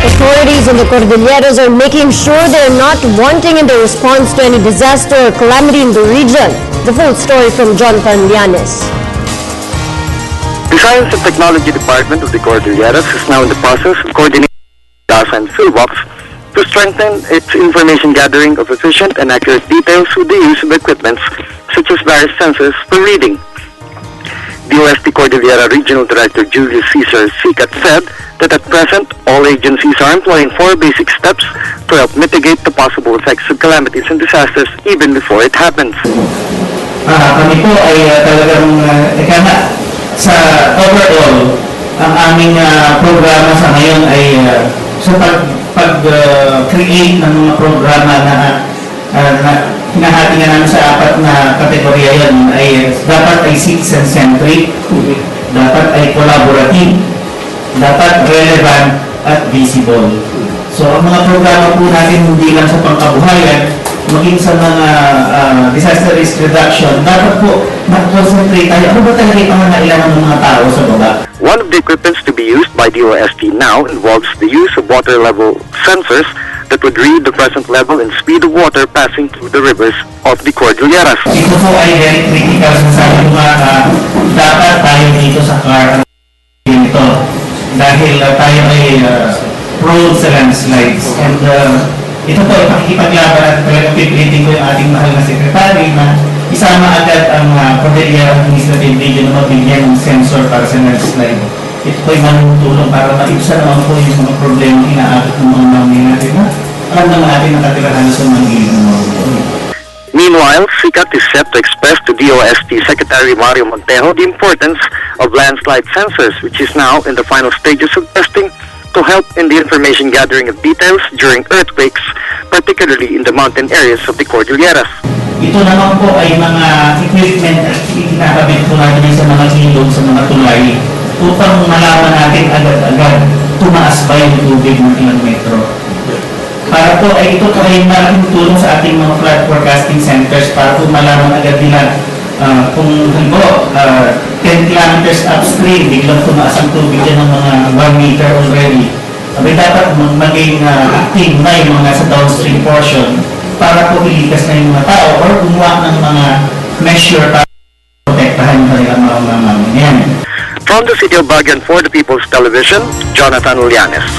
Authorities in the Cordilleras are making sure they are not wanting in their response to any disaster or calamity in the region. The full story from Jonathan Llanes. The Science and Technology Department of the Cordilleras is now in the process of coordinating DASA and PhilWox to strengthen its information gathering of efficient and accurate details with the use of equipment such as various sensors for reading. DOST Cordillera Regional Director Julius Cesar Sicat said that at present, all agencies are employing 4 basic steps to help mitigate the possible effects of calamities and disasters even before it happens. Kami po ay talagang sa overall, ang aming programa sa ngayon ay sa pag-create ng mga programa na hinahati nga namin sa 4 na kategorya yun ay dapat ay citizen-centric, dapat ay collaborative, dapat relevant at visible. So ang mga programa po natin hindi lang sa pangkabuhayan, maging sa mga disaster risk reduction, dapat po mag-concentrate tayo. Ano ba talaga yung pangangailangan ng mga tao sa baba? One of the equipments to be used by DOST now involves the use of water level sensors that would read the present level and speed of water passing through the rivers of the Cordilleras. Ito po ay very critical sa dapat tayo dito sa car dito dahil tayo ay prone sa landslides and ito po ay pakikipaglaban at talagang pipilitin ko yung ating mahal na sekretary na isama agad ang Cordillera Administrative Region na mabigyan ng sensor para sa landslide. Ito po ay manutulong para maibsan naman po yung mga problema inaabot ng mga mamay natin na alam naman natin nakatirahan sa mga gilid ng mga buwan. Meanwhile, SICAT is set to express to DOST Secretary Mario Montejo the importance of landslide sensors, which is now in the final stages of testing to help in the information gathering of details during earthquakes, particularly in the mountain areas of the Cordilleras. Ito naman po ay mga equipment at ikinakabit po natin sa mga ilog, sa mga tulay upang malaman natin agad-agad tumaas ba yung tubig ng ilang metro. Para po ay ito po ay malaking tulong sa ating mga flood forecasting centers para po malaman agad nila kung halimbawa 10 kilometers upstream, biglang tumaas ang tubig dyan ng mga 1 meter already. Sabi dapat maging active na yung mga sa downstream portion para po ilikas na yung mga tao or gumawa ng mga measure para protektahan yung kanilang mga mamamayan. From the city of Baguio and for the People's Television, Jonathan Llanes.